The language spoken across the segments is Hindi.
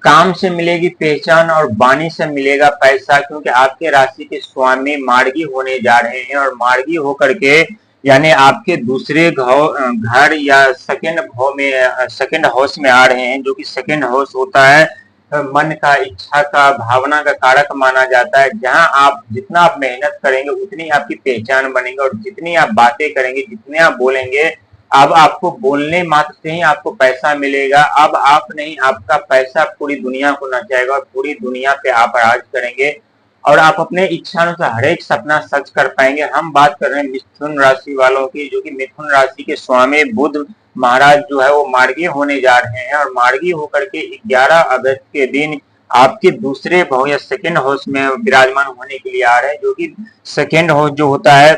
काम से मिलेगी पहचान और वाणी से मिलेगा पैसा, क्योंकि आपके राशि के स्वामी मार्गी होने जा रहे हैं और मार्गी होकर के यानी आपके दूसरे घर या सेकंड हाउस में आ रहे हैं, जो कि सेकंड हाउस होता है मन का, इच्छा का, भावना का कारक माना जाता है। जहां आप जितना आप मेहनत करेंगे उतनी आपकी पहचान बनेगी, और जितनी आप बातें करेंगे, जितने आप बोलेंगे, अब आपको बोलने मात्र से ही आपको पैसा मिलेगा। अब आप नहीं, आपका पैसा पूरी दुनिया को नचाएगा और पूरी दुनिया पे आप राज करेंगे और आप अपने इच्छानुसार हर एक सपना सच कर पाएंगे। हम बात कर रहे हैं मिथुन राशि वालों की, जो कि मिथुन राशि के स्वामी बुध महाराज जो है वो मार्गी होने जा रहे हैं और मार्गी होकर के 11 अगस्त के दिन आपके दूसरे भाव या सेकेंड हाउस में विराजमान होने के लिए आ रहे हैं, जो कि सेकेंड हाउस जो होता है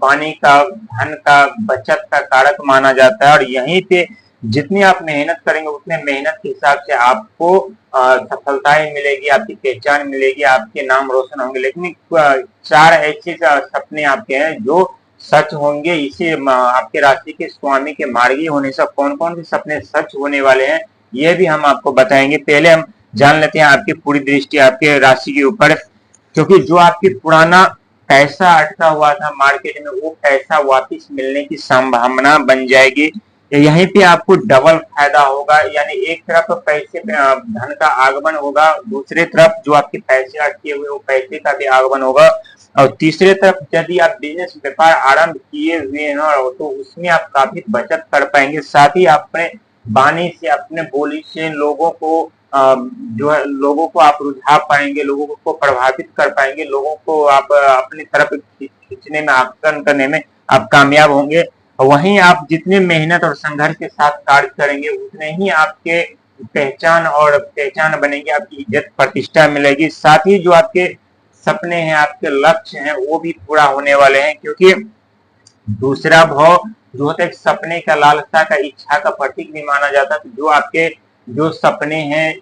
पानी का, धन का, बचत का कारक माना जाता है। और यहीं पे जितनी आप मेहनत करेंगे उतने मेहनत के हिसाब से आपको सफलताएं मिलेगी, आपकी पहचान मिलेगी, आपके नाम रोशन होंगे। लेकिन 4 ऐसे सपने आपके हैं जो सच होंगे। इसी आपके राशि के स्वामी के मार्गी होने से कौन कौन से सपने सच होने वाले हैं ये भी हम आपको बताएंगे। पहले हम जान लेते हैं आपकी पूरी दृष्टि आपके राशि के ऊपर, क्योंकि जो आपकी पुराना पैसा अटका हुआ था मार्केट में, वो पैसा वापस मिलने की संभावना बन जाएगी। यहीं पे आपको डबल फायदा होगा, यानी एक तरफ पैसे धन का आगमन होगा, दूसरे तरफ जो आपके पैसे अटके हुए वो पैसे का भी आगमन होगा, और तीसरे तरफ यदि आप बिजनेस व्यापार आरंभ किए हुए हैं तो उसमें आप काफी बचत कर पाएंगे। साथ ही अपने वाणी से, अपने बोली से लोगों को जो है लोगों को आप रुझा पाएंगे, लोगों को प्रभावित कर पाएंगे, लोगों को आप अपनी तरफ खींचने में, आकर्षण करने में आप कामयाब होंगे। वहीं आप जितने मेहनत और संघर्ष के साथ कार्य करेंगे उतने ही आपके पहचान बनेगी, आपकी इज्जत प्रतिष्ठा मिलेगी। साथ ही जो आपके सपने हैं, आपके लक्ष्य हैं, वो भी पूरा होने वाले हैं, क्योंकि दूसरा भाव जो होता है सपने का, लालसा का, इच्छा का प्रतीक भी माना जाता है। तो जो आपके जो सपने हैं,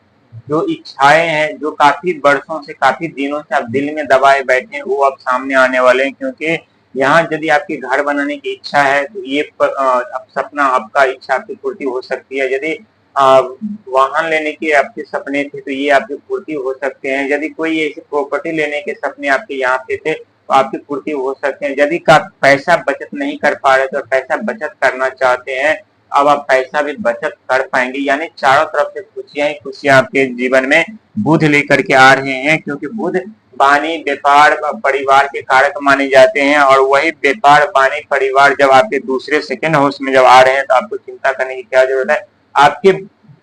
जो इच्छाएं हैं, जो काफी वर्षों से, काफी दिनों से आप दिल में दबाए बैठे हैं, वो अब सामने आने वाले हैं। क्योंकि यहाँ यदि आपकी घर बनाने की इच्छा है तो ये सपना, आपका इच्छा आपकी पूर्ति हो सकती है। यदि वाहन लेने के आपके सपने थे तो ये आपकी पूर्ति हो सकते हैं। यदि कोई ऐसी प्रॉपर्टी लेने के सपने आपके यहाँ पे थे तो आपकी पूर्ति हो सकते हैं। यदि पैसा बचत नहीं कर पा रहे तो पैसा बचत करना चाहते हैं, अब आप पैसा भी बचत कर पाएंगे। यानी चारों तरफ से खुशियां ही खुशियां आपके जीवन में बुध लेकर के आ रहे हैं, क्योंकि बुध वाणी, व्यापार, परिवार के कारक माने जाते हैं। और वही व्यापार, वाणी, परिवार जब आपके दूसरे सेकंड हाउस में जब आ रहे हैं तो आपको चिंता करने की क्या जरूरत है। आपके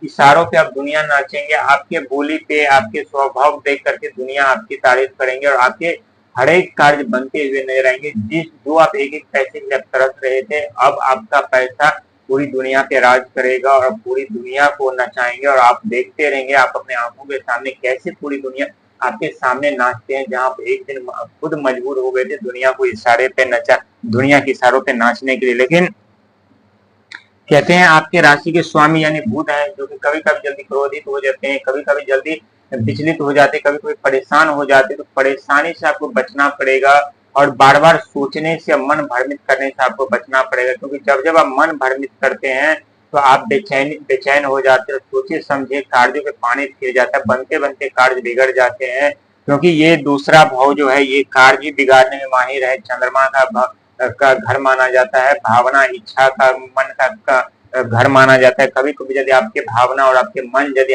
इशारों पे आप दुनिया नाचेंगे, आपके बोली पे, आपके स्वभाव देख करके दुनिया आपकी तारीफ करेंगे और आपके हर एक कार्य बनते हुए नजर आएंगे। जो आप एक एक पैसे के लिए तरस रहे थे, अब आपका पैसा पूरी दुनिया पे राज करेगा और पूरी दुनिया को नचाएंगे और आप देखते रहेंगे। आप अपने आंखों के सामने कैसे पूरी दुनिया आपके सामने नाचते हैं, जहां पे एक दिन खुद मजबूर हो गए थे दुनिया को इशारे पे दुनिया के इशारों पे नाचने के लिए। लेकिन कहते हैं आपके राशि के स्वामी यानी बुध है, जो कि कभी कभी जल्दी क्रोधित हो जाते हैं, कभी कभी जल्दी विचलित हो जाते हैं, कभी कभी परेशान हो जाते हैं। तो परेशानी से आपको बचना पड़ेगा और बार बार सोचने से, मन भ्रमित करने से आपको बचना पड़ेगा, क्योंकि जब आप मन भ्रमित करते हैं तो आप बेचैन हो जाते हैं। सोचे समझे कार्यों पे पानी फिर जाता है, बनते बनते कार्य बिगड़ जाते हैं, क्योंकि ये दूसरा भाव जो है ये कार्य बिगाड़ने में माहिर है। चंद्रमा का घर माना जाता है, भावना, इच्छा का, मन का घर माना जाता है। कभी कभी यदि आपके भावना और आपके मन यदि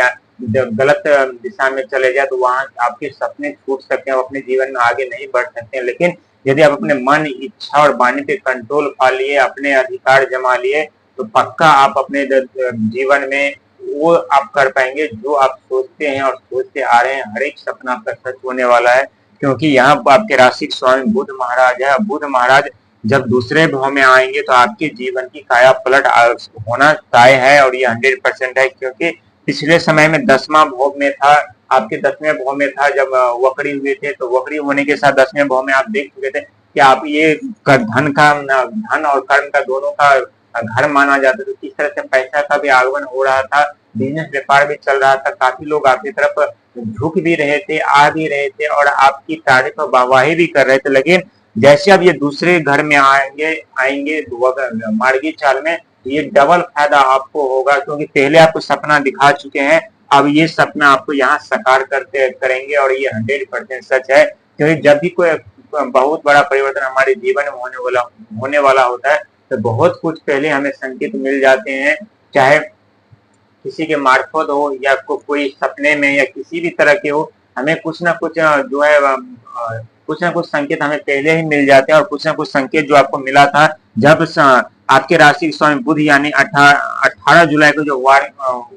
गलत दिशा में चले जाए तो वहां आपके सपने छूट सकते हैं, अपने जीवन में आगे नहीं बढ़ सकते हैं। लेकिन यदि आप अपने मन, इच्छा और वाणी पे कंट्रोल पा लिए, अपने अधिकार जमा लिए, तो पक्का आप अपने जीवन में वो आप कर पाएंगे जो आप सोचते हैं और सोचते आ रहे हैं। हर एक सपना आपका सच होने वाला है, क्योंकि यहाँ आपके राशि स्वामी बुध महाराज है। बुध महाराज जब दूसरे भाव में आएंगे तो आपके जीवन की काया पलट होना तय है, और ये 100% है। क्योंकि पिछले समय में 10वां भाव में था, आपके 10वें भाव में था जब वक्री हुए थे, तो वक्री होने के साथ 10वें भाव में आप देख चुके थे कि आप ये धन और कर्म का दोनों का घर माना जाता है। तो किस तरह से पैसा का भी आगमन हो रहा था, बिजनेस व्यापार भी चल रहा था, काफी लोग आपकी तरफ झुक भी रहे थे, आ भी रहे थे और आपकी तारीफ और वाहवाही भी कर रहे थे। लेकिन जैसे अब ये दूसरे घर में आएंगे मार्गी चाल में, ये डबल फायदा आपको होगा, क्योंकि पहले आपको सपना दिखा चुके हैं, अब ये सपना आपको यहाँ साकार करते करेंगे और ये 100% सच है, क्योंकि जब भी कोई बहुत बड़ा परिवर्तन हमारे जीवन में होने वाला होता है, तो बहुत कुछ पहले हमें संकेत मिल जाते हैं, चाहे किसी के मार्फत हो या कोई सपने में या किसी भी तरह के हो, हमें कुछ ना कुछ जो है कुछ ना कुछ संकेत हमें पहले ही मिल जाते हैं। और कुछ ना कुछ संकेत जो आपको मिला था जब आपके राशि के स्वामी बुध यानी 18 जुलाई को जो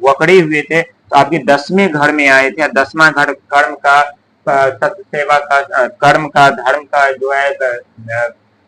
वकड़ी हुए थे, तो आपके 10वें घर में आए थे। 10वां घर कर्म का, सत्य सेवा का, कर्म का, धर्म का, जो है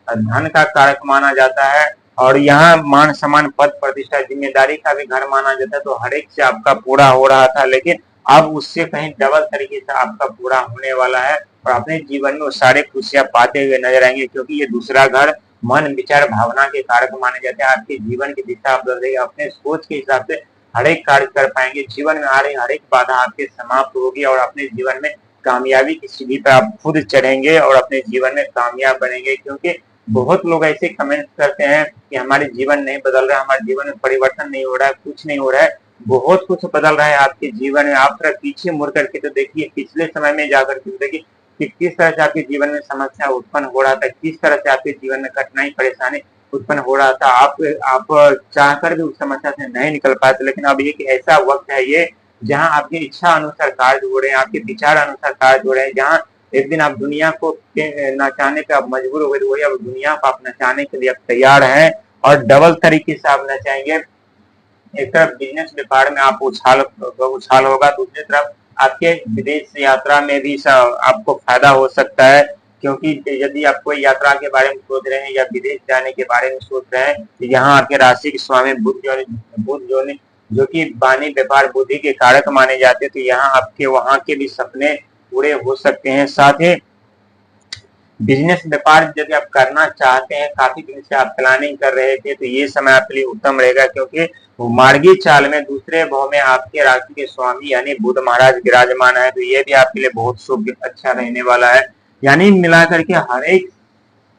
धन का कारक माना जाता है। और यहाँ मान सम्मान, पद प्रतिष्ठा, जिम्मेदारी का भी घर माना जाता है। तो हर एक से आपका पूरा हो रहा था, लेकिन अब उससे कहीं डबल तरीके से आपका पूरा होने वाला है और अपने जीवन में वो सारे खुशियां पाते हुए नजर आएंगे, क्योंकि ये दूसरा घर मन, विचार, भावना के कारक माने जाते हैं। आपके जीवन की दिशा बदल देगी, अपने सोच के हिसाब से हर एक कार्य कर पाएंगे। जीवन में आ रही हर एक बाधा आपके समाप्त होगी और अपने जीवन में कामयाबी की सीढ़ी पर आप खुद चढ़ेंगे और अपने जीवन में कामयाब बनेंगे। क्योंकि बहुत लोग ऐसे कमेंट करते हैं कि हमारे जीवन नहीं बदल रहा है, हमारे जीवन में परिवर्तन नहीं हो रहा है, कुछ नहीं हो रहा है। बहुत कुछ बदल रहा है आपके जीवन में। आप थोड़ा पीछे मुड़ करके तो देखिए, पिछले समय में जाकर के देखिए कि किस तरह से आपके जीवन में समस्या उत्पन्न हो रहा था, किस तरह से आपके जीवन में कठिनाई, परेशानी उत्पन्न हो रहा था। आप चाहकर भी उस समस्या से नहीं निकल पाए थे, लेकिन अब एक ऐसा वक्त है ये जहाँ आपकी इच्छा अनुसार कार्य हो रहे हैं, आपके विचार अनुसार कार्य हो रहे हैं। जहाँ एक दिन आप दुनिया को नचाने पे आप मजबूर हो गए, वही अब दुनिया को आप नचाने के लिए आप तैयार हैं और डबल तरीके से आप नचाएंगे। एक तरफ बिजनेस व्यापार में आप उछाल होगा, दूसरी तरफ आपके विदेश यात्रा में भी आपको फायदा हो सकता है। क्योंकि यदि आप कोई यात्रा के बारे में सोच रहे हैं या विदेश जाने के बारे में सोच रहे हैं, तो यहाँ आपके राशि के स्वामी बुध जो कि वाणी, व्यापार, बुद्धि के कारक माने जाते हैं, तो यहाँ आपके वहां के भी सपने पूरे हो सकते हैं। साथ ही बिजनेस व्यापार यदि आप करना चाहते हैं, काफी दिन से आप प्लानिंग कर रहे थे, तो ये समय आपके लिए उत्तम रहेगा। क्योंकि मार्गी चाल में दूसरे भाव में आपके राशि के स्वामी यानी बुध महाराज विराजमान है, तो ये भी आपके लिए बहुत शुभ अच्छा रहने वाला है। यानी मिलाकर के हर एक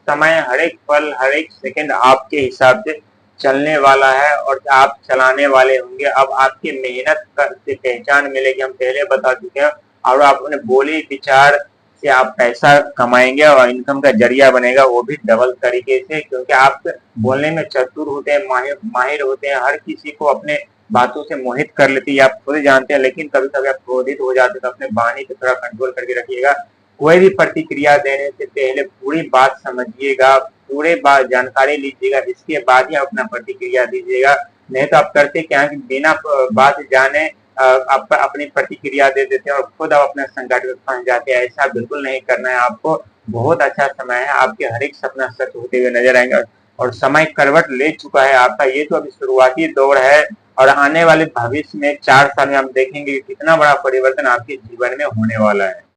समय, हर एक पल, हर एक सेकंड आपके हिसाब से चलने वाला है और आप चलाने वाले होंगे। अब आपकी मेहनत से पहचान मिलेगी, हम पहले बता चुके हैं। और आप अपने बोली विचार से आप पैसा कमाएंगे और इनकम का जरिया बनेगा, वो भी डबल तरीके से। क्योंकि आप बोलने में चतुर होते हैं, माहिर होते हैं, हर किसी को अपने बातों से मोहित कर लेती है, आप खुद जानते हैं। लेकिन कभी कभी आप क्रोधित हो जाते हैं, तो अपने वाणी को थोड़ा कंट्रोल करके रखिएगा। कोई भी प्रतिक्रिया देने से पहले पूरी बात समझिएगा, पूरे बात जानकारी लीजिएगा, इसके बाद ही अपना प्रतिक्रिया दीजिएगा। नहीं तो आप करते क्या है कि बिना बात जाने आप अपनी प्रतिक्रिया दे देते हैं और खुद आप अपने संकट में फंस जाते हैं। ऐसा बिल्कुल नहीं करना है आपको। बहुत अच्छा समय है, आपके हर एक सपना सच होते हुए नजर आएंगे और समय करवट ले चुका है आपका। ये तो अभी शुरुआती दौर है और आने वाले भविष्य में 4 साल में हम देखेंगे कि कितना बड़ा परिवर्तन आपके जीवन में होने वाला है।